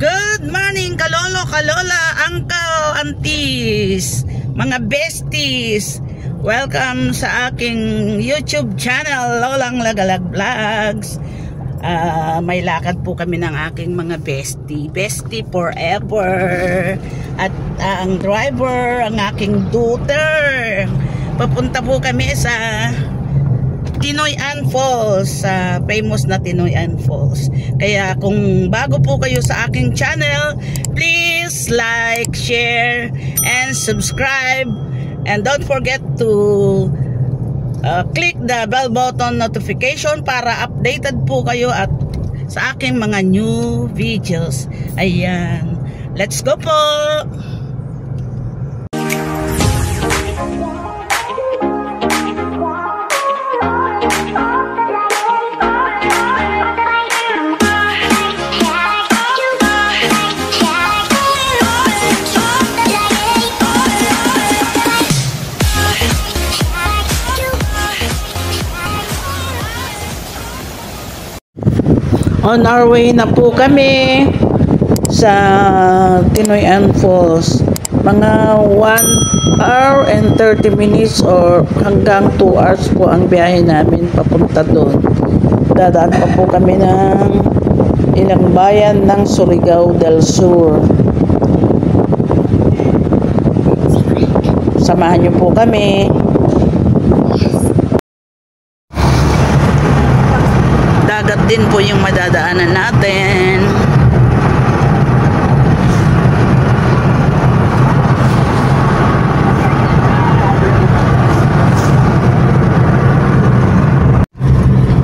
Good morning, kalolo, kalola, uncle, aunties, mga besties. Welcome sa aking YouTube channel, Lolang Lagalag Vlogs. May lakad po kami ng aking mga bestie forever. At ang driver, ang aking daughter. Papunta po kami sa Tinoyan Falls, famous na Tinoyan Falls. Kaya kung bago po kayo sa aking channel, please like, share, and subscribe. And don't forget to click the bell button notification para updated po kayo at sa aking mga new videos. Ayan. Let's go po! On our way na po kami sa Tinoyan Falls. Mga 1 hour and 30 minutes or hanggang 2 hours po ang biyahe namin papunta doon. Dadaan pa po kami ng ilang bayan ng Surigao del Sur. Samahan niyo po kami. Dagat din po yung madadaanan natin.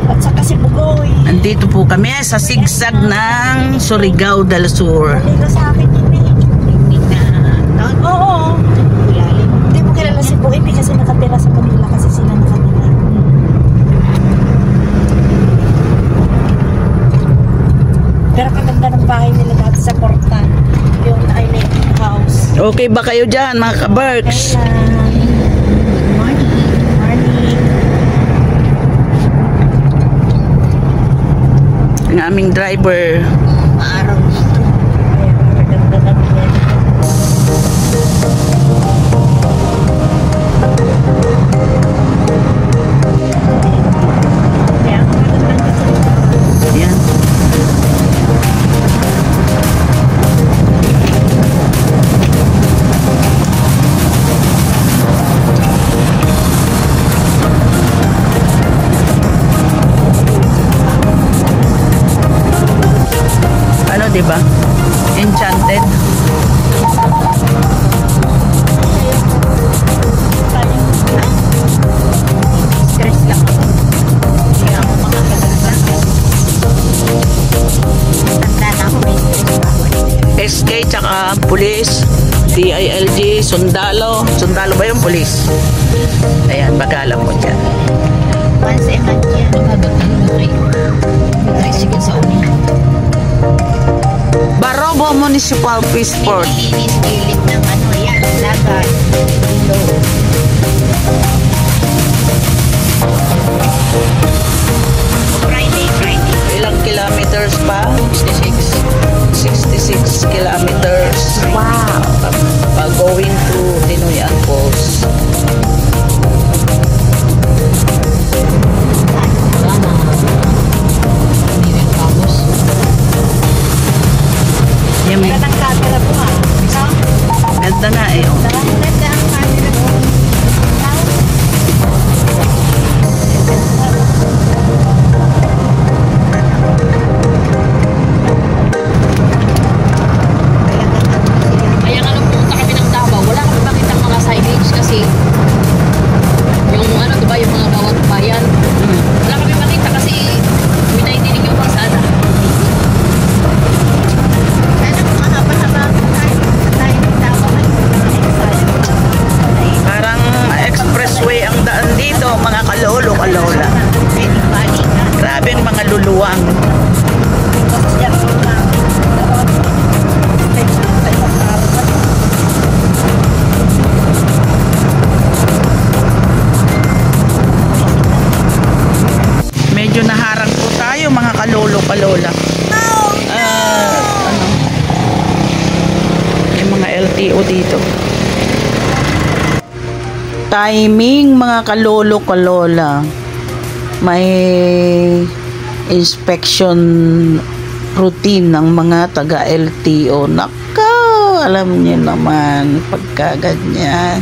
At saka si Bugoy. Andito po kami sa sigsag ng Surigao del Sur. Halika sa akin yun eh. Oo. Hindi mo kilala si Bugoy kasi nakatira sa Manila kasi sila nakatira. Pero kaganda ng bahay nila dati sa Porta. Yung island house. Okay ba kayo dyan, mga ka-Berks? Morning. Ang aming driver. Araw dito. Maganda na din. Yan. Ano, diba? Enchanted. Stress lang ako. Kaya ako makakaganda. Tanda na ako, may stress pa ako. SK tsaka pulis, DILG, sundalo. Sundalo ba yung pulis? Ayan, bagalan mo dyan. Once a month yan. Tricycle sa umihan. Barobo Municipal Peace Port. Nilinis gilid ng ano yan, lagat. Friday. Ilang kilometers pa? 66 kilometers. Wow. Pag going to Tinoyan Falls. Yan, may Ganda ng camera po ha. ganda nga eh. Oh. Ganda ang camera po. Kaya nga nung pumunta kami ng Davao, wala kami makitang mga signage kasi yung ano, diba, yung mga bawat bayan. Wala kami makita kasi pinaidinig yung pasada. Sana kung mahaba-haba tayo ng tao ay makakasal. dito. Timing mga kalolo kalola. May inspection routine ng mga taga LTO. Naka, alam niyo naman pagka ganyan.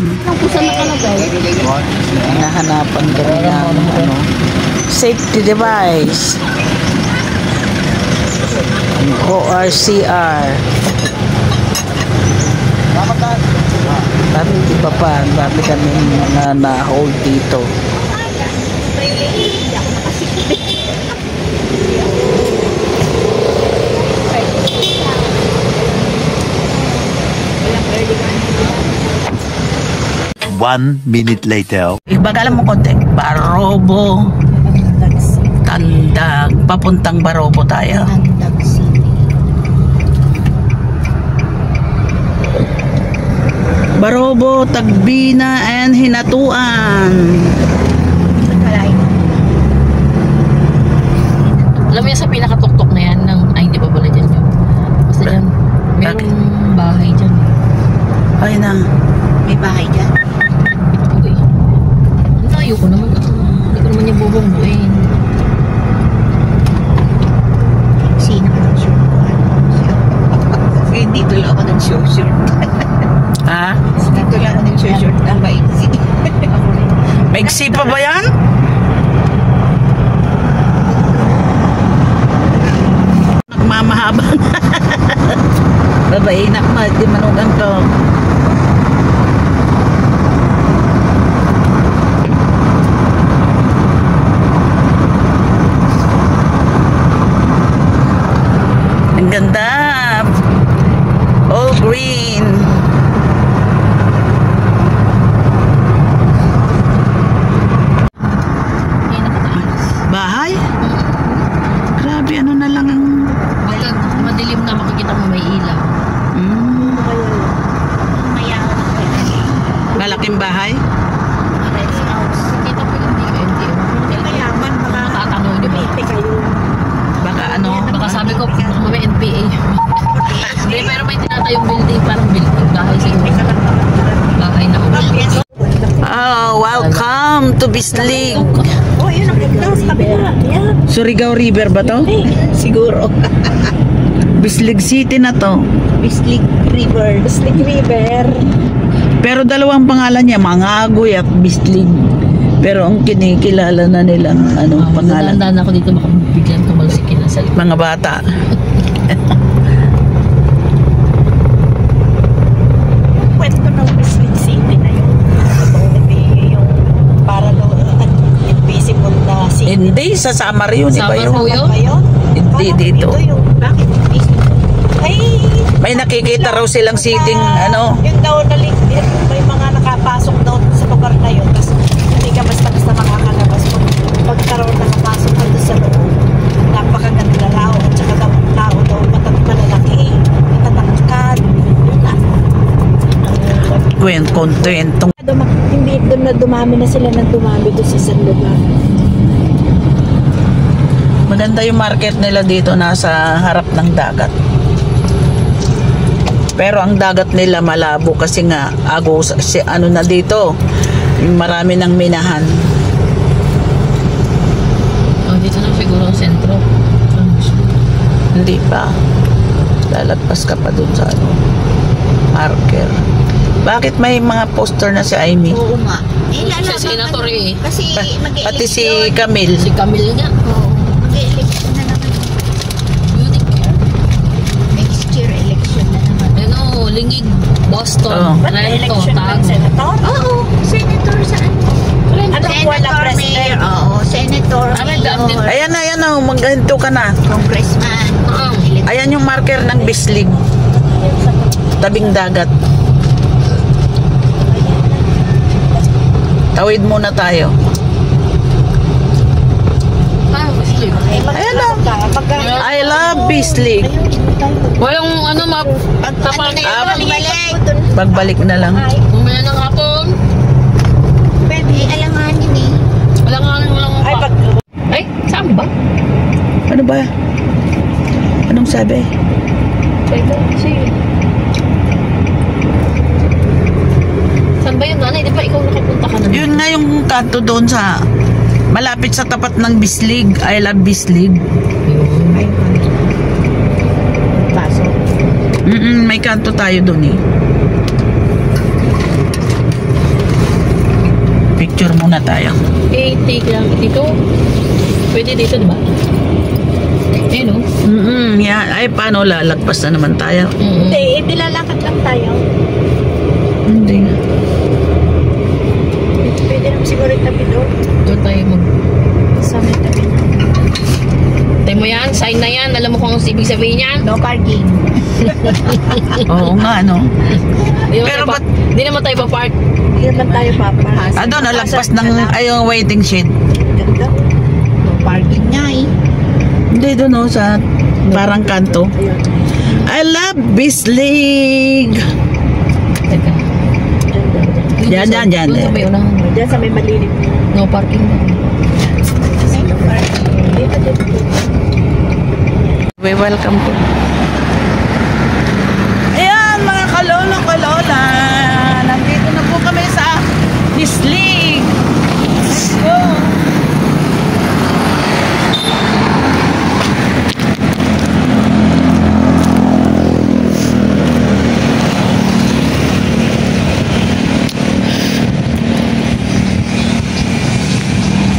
Hinahanapan kami ng safety device. ORCR. Dami iba pa, dami kami mga na-hold dito. One minute later. Ibagalan mo konti. Barobo. Tandag. Papuntang Barobo tayo. Tandag City. Barobo, Tagbina, and Hinatuan. Alam mo yan sa pinakatuktok na yan ng, ay hindi pa pala dyan yun. Basta dyan, merong bahay dyan. Ay na. May bahay dyan. Okay. Ang tayo ko naman. Hindi ko naman yung bubungbuin. Sino ka nag-shoot ko? Hindi tuloy ako nag-shoot. Ha? Dito lang ako nag-shoot ng maiksi. Maiksi pa ba yan? Nagmamahaba. Babae na ma, di manugang ko. Ang ganda. All green. Bahay? Grabe, ano na lang ang... Pagka madilim na makikita mo may ilaw. Mayaman ako. Malaking bahay? Rest house. Kita po yung DMDM. Mayaman, baka Tatanong nyo ba? pipili kayo. Baka ano? Baka sabi ko, may NPA. Hindi, pero may tinatayong building, parang building. Bahay siguro. Bahay na ulit. Oh, welcome to Bislig. Oh, yun ang ganda sa kabila. Yan. Surigao River ba to? Siguro. Bislig City na to. Bislig River. Bislig River. Pero dalawang pangalan niya, Mangagoy at Bislig. Pero ang kinikilala na nilang pangalan. Magandaan ako dito, baka biglang tumalsikin na sa likod. Mga bata. Kwento ng Bislig City na yun. Yung parallel at invisible na city. Hindi, sa Samar yun. Iba Samar yun. po yun? Hindi dito. Yung, bakit invisible? Ay, May nakikita raw silang seating, Yung daw na may mga nakapasok daw sa lugar na yun. Tapos hindi ka basta-basta makakalabas. Pagkaroon nakapasok ka doon sa loob. Napakaganda raw. At saka daw tao daw malalaki. Matatangkad. Yun na. Kwentong. Hindi doon na dumami na sila ng dumami doon sa isang lugar. Maganda yung market nila dito, nasa harap ng dagat. Pero ang dagat nila malabo kasi nga na dito. Marami ng minahan. Oh, dito na siguro ang sentro. Hindi pa. Lalagpas ka pa dun sa marker. Bakit may mga poster na si Amy? Oo nga. Si Senator eh. Kasi Pati si Camille. Si Camille nga. Oo. Mag-election na naman. Next year, election na naman. Ano, Lingig, Boston, Oh. Rento, Tago. Senator? Oo. Senator saan? Ano wala president? Oo. Senator, mayor, Ayan na. Maghanto ka na. congressman. Ayan yung marker ng Bislig. Tabing dagat. Tawid muna tayo. Ah, Bislig. Ayan na. I love Bislig. Walang ano, map. Pagbalik na lang. Umaya ng hapon. Pwede, alanganin eh. Walang Ay, saan ba? Ano ba? Anong sabi? kanto doon sa malapit sa tapat ng Bislig. I love Bislig. Paso. May kanto tayo doon eh. Picture muna tayo. Take lang. Dito. Pwede dito, diba? Ayun, no? Yeah. Ay, paano lalagpas na naman tayo? Hindi, nilalakad lang tayo. Hindi. Pwede naman siguro yung tabi doon. Doon tayo Sa may tabi. Tayo mo yan, sign na yan. Alam mo kung ano ibig sabihin yan? No parking. Oo nga, no? Pero di naman tayo pa-park. Hindi naman tayo paparas. Doon, nalagpas ng ayong waiting shed. Ganda. No parking nga eh. Hindi doon, no? Sa parang kanto. Ayun. I love Bislig. Teka. Diyan. Doon sa may unahan. Diyan sa may malilim. No parking na. No parking. Dito. We welcome po. Ayan, mga kalolo, kalola. Nandito na po kami sa Bislig. Let's go.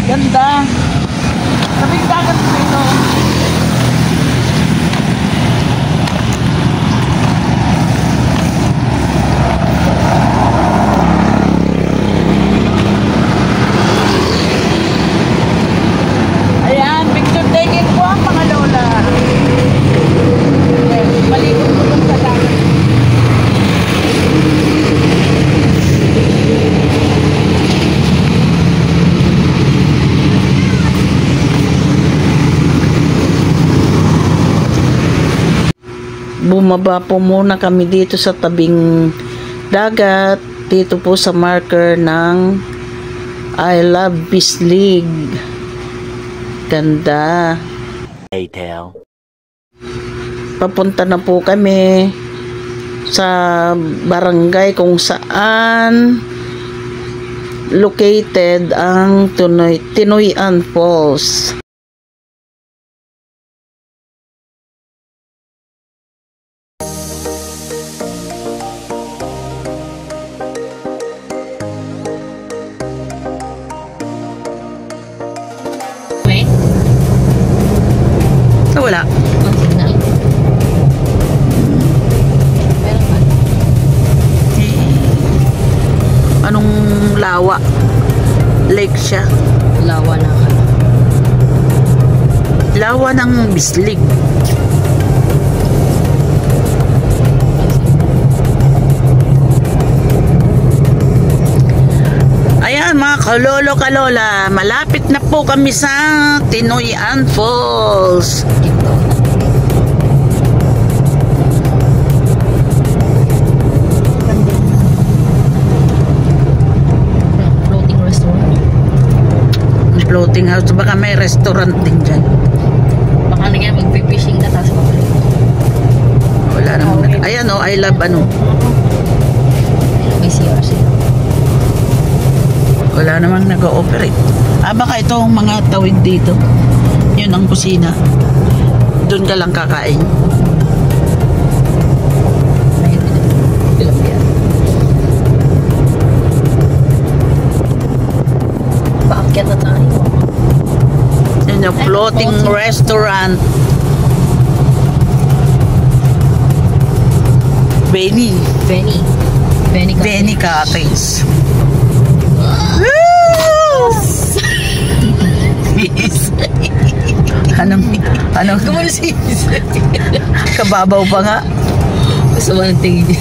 Ganda. Tabing dagat dito. Ayan, picture taking po ang mga lola. Malikot po dun sa dagat. Bumaba po muna kami dito sa tabing dagat, dito po sa marker ng I love Bislig. Ganda. Later. Papunta na po kami sa barangay kung saan located ang Tinoyan Falls. Wala. Ang signal. Meron pa. Anong lawa? Lake siya. Lawa na ka. Lawa ng Bislig. Ayan mga kalolo, kalola, malapit na po kami sa Tinoyan Falls. Ito. Floating restaurant. Floating house, baka may restaurant din dyan. Baka na nga magpipishing ka tapos papalik. Wala namang ayan o, I love ano. May CRC. Wala namang nag-ooperate. Baka ito ang mga tawid dito. Yun ang kusina. Doon ka lang kakain. Paakyat na tayo. Yun yung floating restaurant. Benny Cottage. Anong kababaw pa nga. Gusto mo ng tingin niya.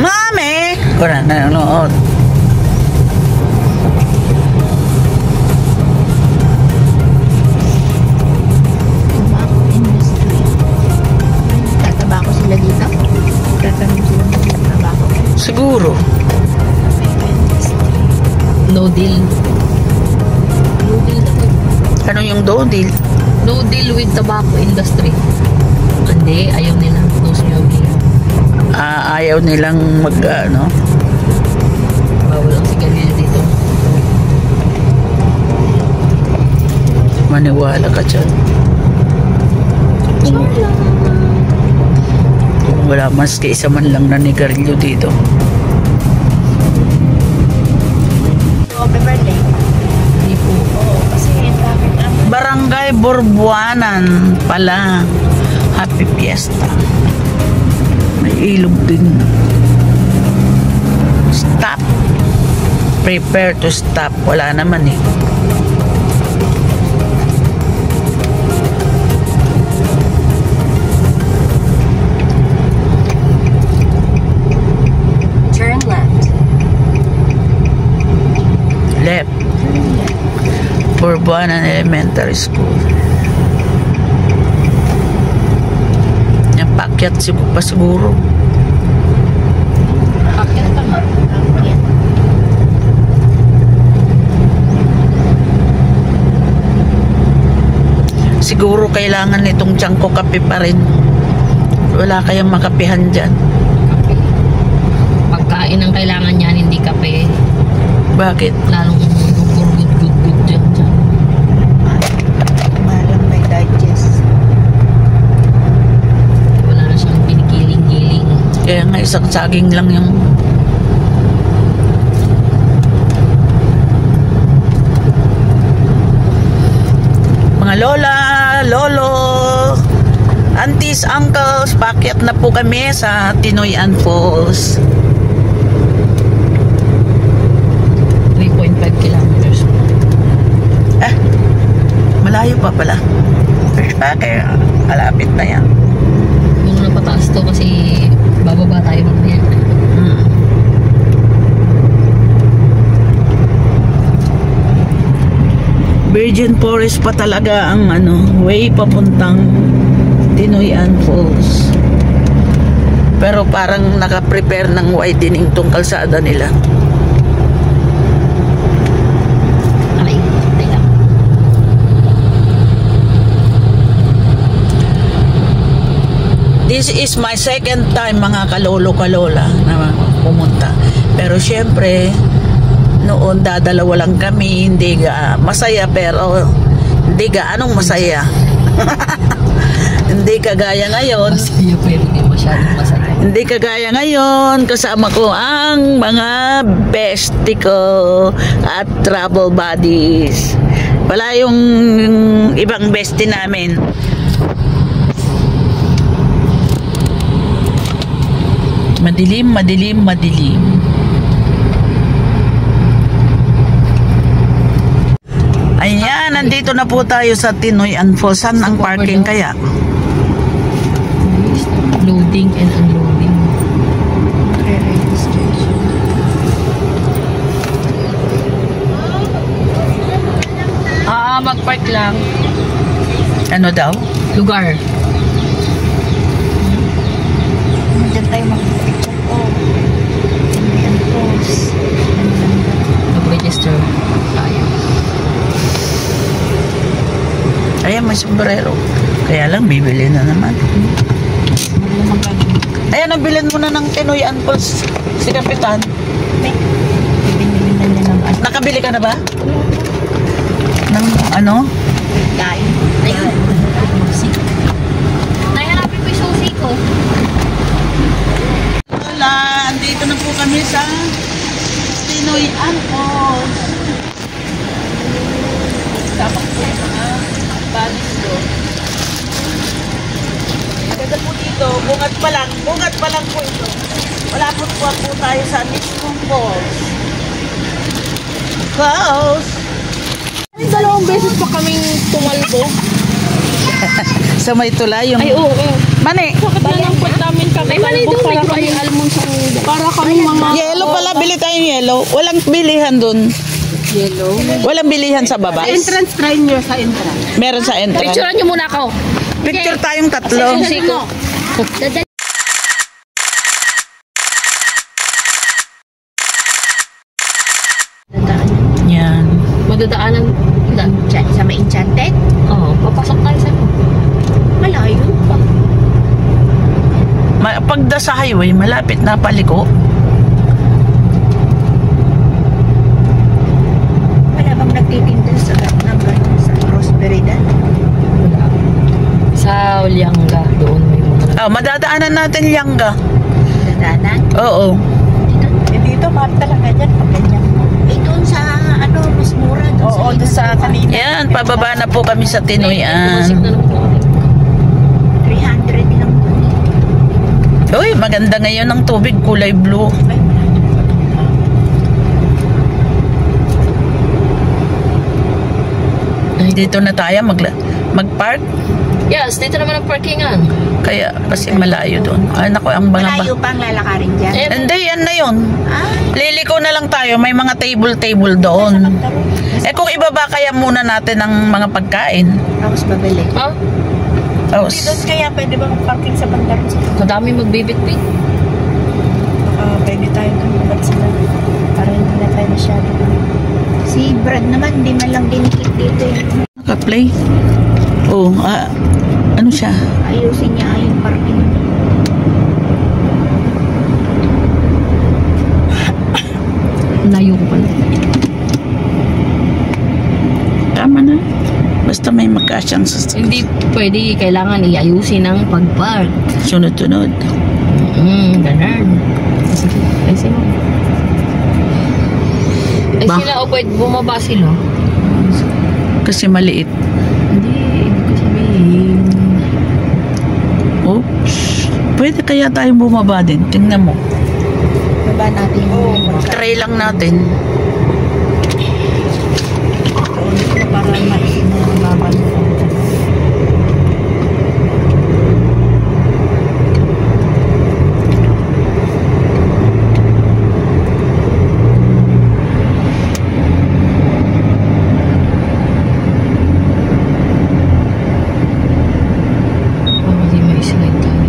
Mami! Wala na nanonood. Tatabako sila dito. Tatanong sila ng tabako. Siguro. No deal. No deal na to. Ano yung deal? No deal with tobacco industry. Hindi, ayaw nila. No smoking. Ayaw nilang mag ano. bawal ang sigarilyo dito. Maniwala ka dyan. Kung wala maski isa man lang na nigarilyo dito. Happy birthday. Hindi po. Oo, kasi traffic naman. Barangay Borbuanan pala. Happy Fiesta. May ilog din. Stop. Prepare to stop. Wala naman eh. Turn left. Left. Borbuanan Elementary School. Yung pakyat pa siguro. Akyat ka nga. Siguro kailangan nitong tiyangko kape pa rin. Wala kayang makapihan dyan. Pagkain ang kailangan niyan, hindi kape. Bakit? Lalong good dyan. Malang may digest. Wala na siyang pinigiling-giling. Kaya nga isang saging lang yung mga lola, lolo, aunties, uncles, pakyat na po kami sa Tinoyan Falls. 3.5 kilometers. Malayo pa pala. Kaya malapit na yan. Yung napataas to kasi bababa tayo mamaya. Virgin Forest pa talaga ang way papuntang Tinoyan Falls. Pero parang naka-prepare ng widening tong kalsada nila. Ay, lang. This is my second time mga kalolo-kalola na pumunta. Pero syempre, noon dadalawa lang kami, hindi masaya pero hindi anong masaya. Hindi kagaya ngayon. Masaya pero hindi masyadong masaya. Hindi kagaya ngayon, kasama ko ang mga bestie ko at travel buddies. Wala yung ibang bestie namin. Madilim, madilim, madilim. Ayan, nandito na po tayo sa Tinoyan Falls. Saan ang parking kaya? Loading and unloading. Registration. Mag-park lang. Ano daw? Lugar. Diyan tayo mag-picture ko. Tinoyan Falls. Mag-register tayo. Ayan, may sombrero. Kaya lang, bibili na naman. Ayan, nabilin mo na ng Tinoyan Falls si Kapitan. Binili na niya ng Nakabili ka na ba? Ng ano? Dahil. Ayun. Nahanapin ko yung susi ko. Wala, andito na po kami sa Tinoyan Falls. Sama po yung mga buddies ko. Ganda po dito, bungat pa lang po ito. Wala po tayo sa mismong falls. Close! Dalawang beses pa kaming tumalbo. Sa may tulay yung... Ay, oo. Mani! Bakit na lang po namin kami talbo para kami almond sa mundo? Para kami mga... Yellow pala, bili tayong yellow. Walang bilihan dun. Yellow? Walang bilihan sa baba. Entrance, try nyo sa entrance. Meron sa entrance. Picturean niyo muna ako. Picture tayong tatlo. Susi ko. Yan. Madadaanan Sa may enchanted? Oo, papasok tayo sa Malayo pa. Pagda sa highway, malapit na paliko. Olyanga, doon may mga... Oh, madadaanan natin Lianga. Dadanan. Oo. Dito, mahal talaga dyan. Pag ganyan. Doon sa ano, mas mura. Oo, doon sa kanina. Yan, pababa na po kami sa Pumasik Tinoyan. na naman kami. 300 lang. Uy, maganda ngayon ang tubig, kulay blue. Dito na tayo mag-park. Yes, dito naman ang parkingan. Kaya kasi malayo doon. Ay naku, ang Malayo pang lalakarin dyan. Eh, Hindi, yan na yun. Ah, Liliko na lang tayo. May mga table doon. Eh kung ibaba kaya muna natin ang mga pagkain. tapos babalik. ha? Tapos, Doon kaya pwede ba mag-parking sa bandar? Madami magbibit-bit. Pwede tayo doon. Ba't sila? Para hindi na tayo masyado. Si Brad naman, di man lang dinikit dito eh. naka-play. Oh, ano siya? Ayusin niya yung parking. Layo ko pala. Tama na. Basta may magkasyang Hindi pwede, kailangan iayusin ang pag-park. sunod-tunod. Ganun. Sige, ay sila. Ay Ba? sila, o pwede bumaba sila. Kasi maliit. Hindi, ibig ko sabihin. Oops. Pwede kaya tayo bumaba din. Tingnan mo. Baba natin yung Try lang natin. Para maisin na yung babal. Hindi may slide tayo.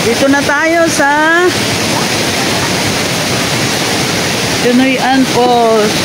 Dito na tayo sa Tinoyan Post.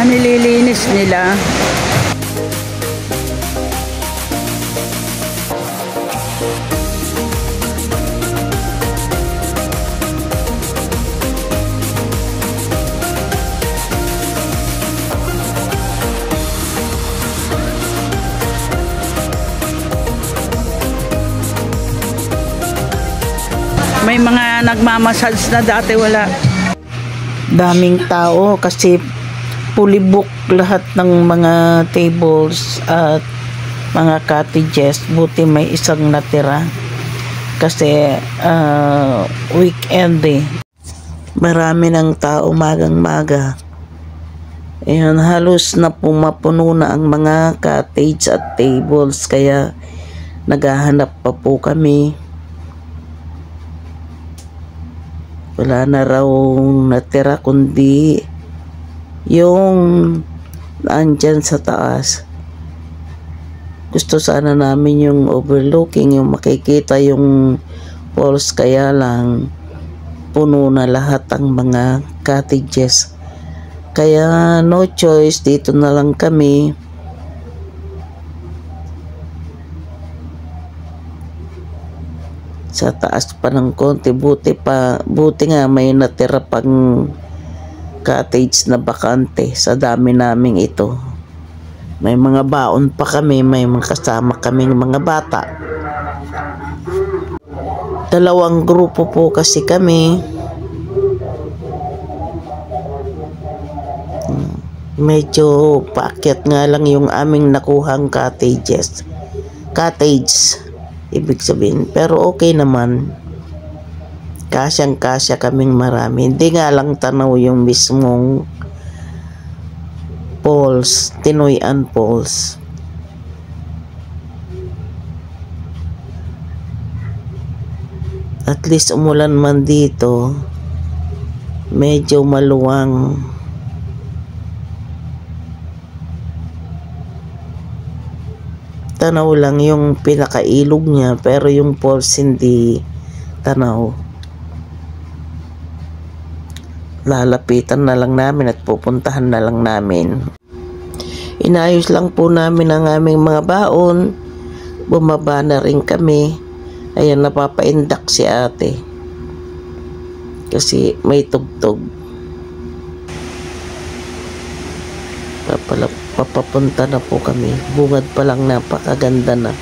Nililinis nila. May mga nagmamassage na dati wala. Daming tao kasi fully book lahat ng mga tables at mga cottages. Buti may isang natira kasi weekend eh. Marami ng tao magang-maga. Ayan, halos na pumapuno na ang mga cottage at tables kaya naghahanap pa po kami. Wala na raw natira kundi yung andyan sa taas. Gusto sana namin yung overlooking, yung makikita yung falls, kaya lang puno na lahat ang mga cottages. Kaya no choice, dito na lang kami. Sa taas pa ng konti, buti nga may natira pang cottage na bakante sa dami naming ito. May mga baon pa kami, may mga kasama kaming mga bata. Dalawang grupo po kasi kami. Medyo paakyat nga lang yung aming nakuhang cottage, ibig sabihin. Pero okay naman. Kasyang-kasya kaming marami. Hindi nga lang tanaw yung mismong falls, Tinoyan Falls. At least umulan man dito, medyo maluwang. Tanaw lang yung pinakailog niya, pero yung falls hindi tanaw. Lalapitan na lang namin at pupuntahan na lang namin. Inayos lang po namin ang aming mga baon. Bumaba na rin kami. Ayan, napapaindak si ate kasi may tugtog. Papapunta na po kami. Bungad pa lang, napakaganda na.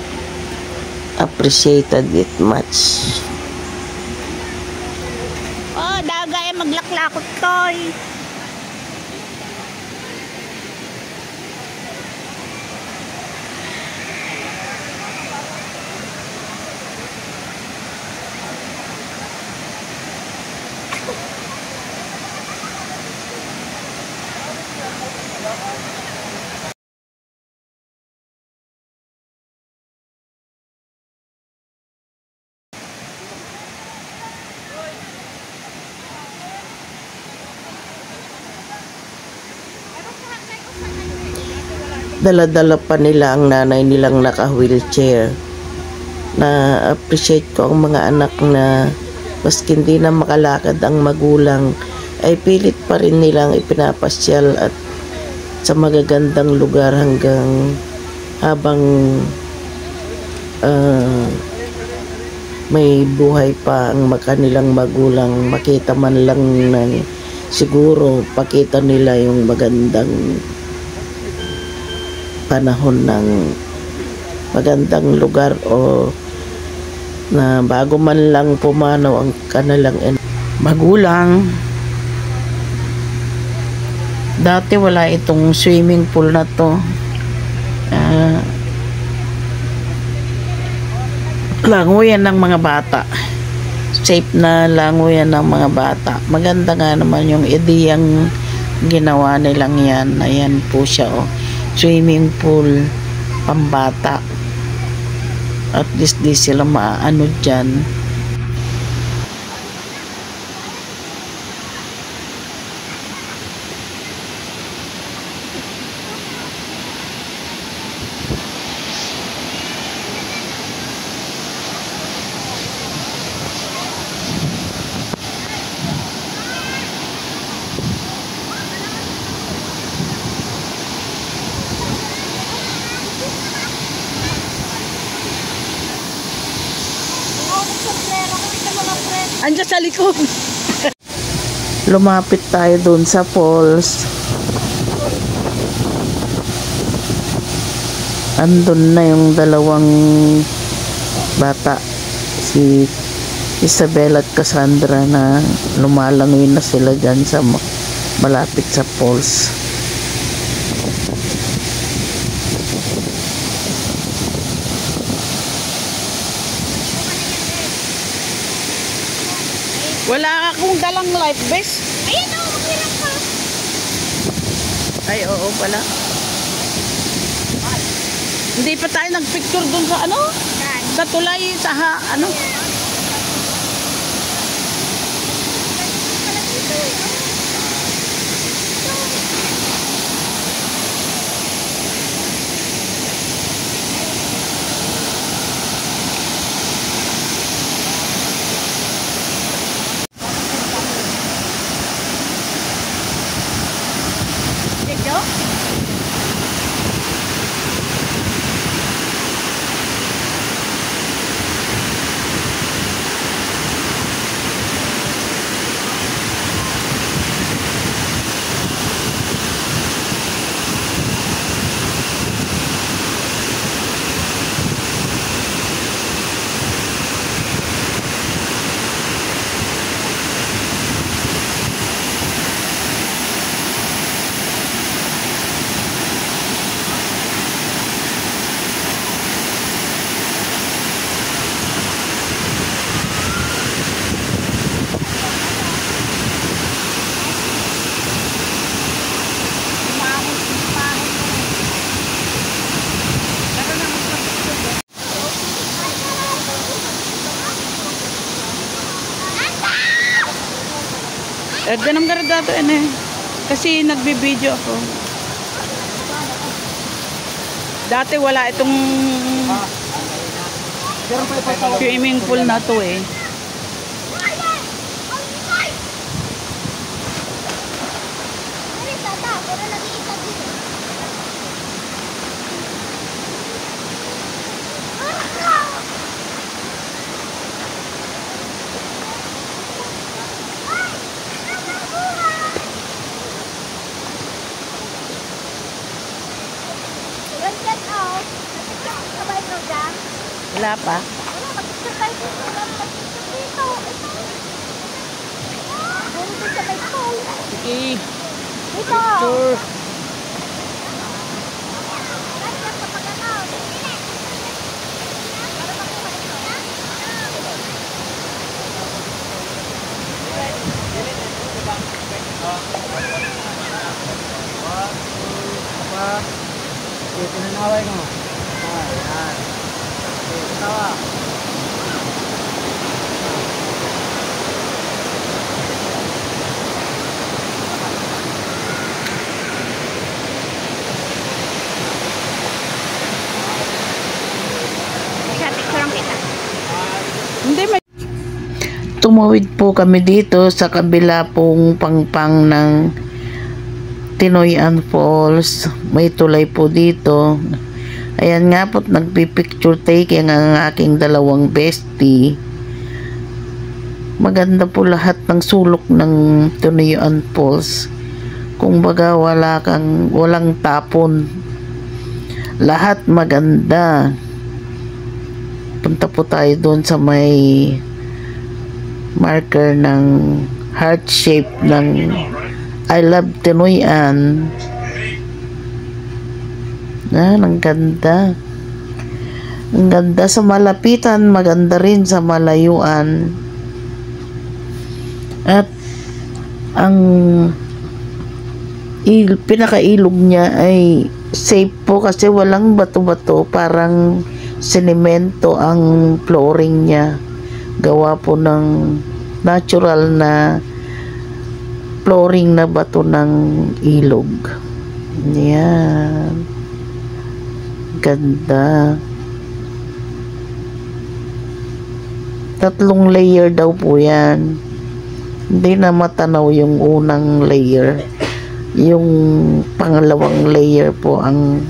Appreciated it much. Oh, dagay maglaklakot toy. Dala-dala pa nila ang nanay nilang naka-wheelchair. Na-appreciate ko ang mga anak na maski hindi na makalakad ang magulang, ay pilit pa rin nilang ipinapasyal at sa magagandang lugar hanggang habang may buhay pa ang kanilang magulang. Makita man lang ng siguro, pakita nila yung magandang panahon ng magandang lugar, o na bago man lang pumanaw ang kanilang magulang. Dati wala itong swimming pool na to. Languyan ng mga bata. Safe na languyan ng mga bata. Maganda nga naman yung ideyang ginawa nilang yan. Ayan po siya, oh. Swimming pool pambata. At least di sila maano dyan. Andiyan sa likod. Lumapit tayo doon sa falls. Andun na yung dalawang bata, si Isabel at Cassandra na lumalangoy na sila dyan sa malapit sa falls. Wala akong dalang life vest. Ayun o, hirap ka. Ay, oo pala. Hindi pa tayo nagpicture dun sa ano? Sa tulay, sa ano? Dito? Ganang garadato eh. Kasi nagbibideo ako. Dati wala itong swimming pool na to eh. Wala pa. Sige. Picture. Pinanaway mo. Ayan. Tawa. Hindi may... Tumawid po kami dito sa kabila pong pangpang ng Tinoyan Falls. May tulay po dito. Ayan nga po, nagpipicture taking ang aking dalawang bestie. Maganda po lahat ng sulok ng Tinoyan Falls. Kung baga walang tapon. Lahat maganda. Punta po tayo doon sa may marker ng heart shape ng I love Tinoyan. Ang ganda. Ang ganda sa malapitan, maganda rin sa malayuan. At ang pinakailog niya ay safe po kasi walang bato-bato, parang semento ang flooring niya. Gawa po ng natural na flooring na bato ng ilog. Yan. Ganda. 3 layer daw po yan. Hindi na matanaw yung unang layer. Yung pangalawang layer po ang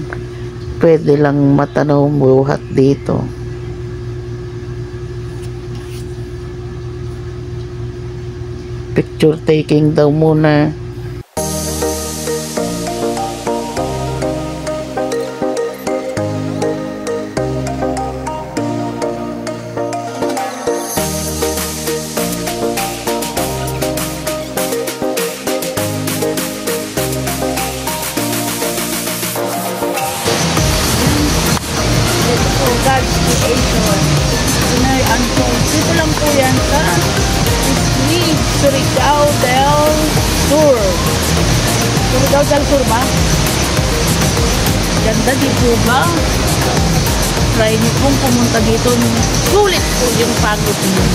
pwede lang matanaw buhat dito. Picture taking daw muna. Surigao del Sur. Surigao del Sur ba? Ganda di po ba? Try niyo pong pumunta dito. Sulit po yung pagod niyo.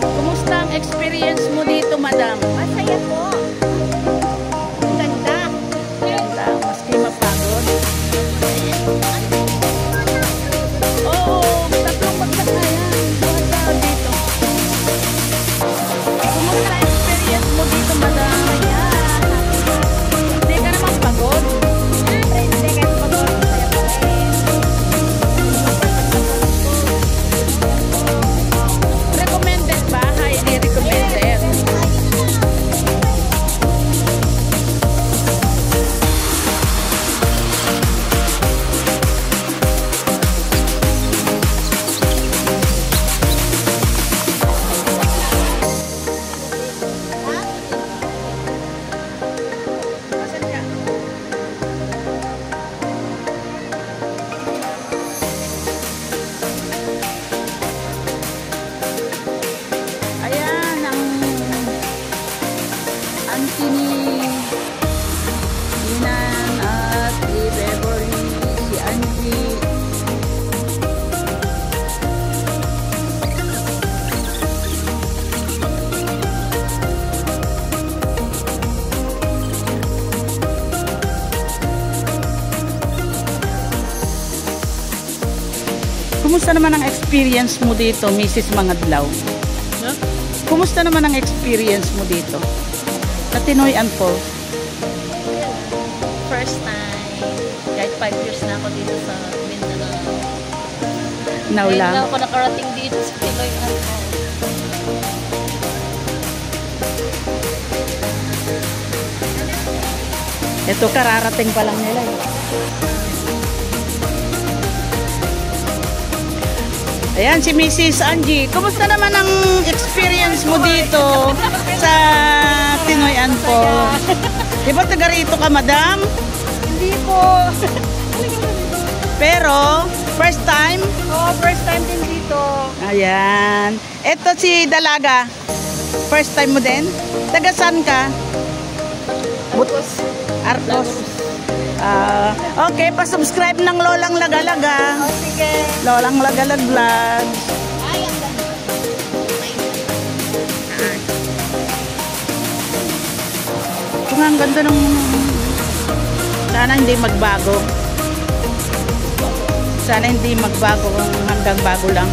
Kumusta ang experience mo dito, madam? Masaya po. Ang ganda. Ganda, maski mapagod. Oo, tatlong magsakayan. Buwan dito. Kumusta ang experience mo dito, madam? Hindi ka naman pagod. Siyempre, hindi kayo pagod. Masaya po rin. Recommended ba? Highly recommended. Ayan ang auntie ni Inan at ni Beverly, si Angie. Kumusta naman ang experience mo dito, Mrs. Mangadlaw? Kumusta naman ang experience mo dito? Sa Tinoyan Falls? First time. Kahit 5 years na ako dito sa Mindanao. Now Ngayon lang. lang ako nakarating dito sa Pinoy Falls. Ito kararating pa lang nila eh. Ayan si Mrs. Angie. Kumusta naman ang experience mo dito sa Tinoyan Falls? Di ba taga rito ka, madam? Hindi po. Pero, first time? Oh, first time din dito. Ayan. Ito si Dalaga. First time mo din? Taga saan ka? Arcos. Okay, pa-subscribe ng Lolang Lagalaga. Oh, sige. Lolang Lagalag Vlog. Ay, ang ganda. Ito nga ang ganda ng... Sana hindi magbago. Sana hindi magbago kung hanggang bago lang.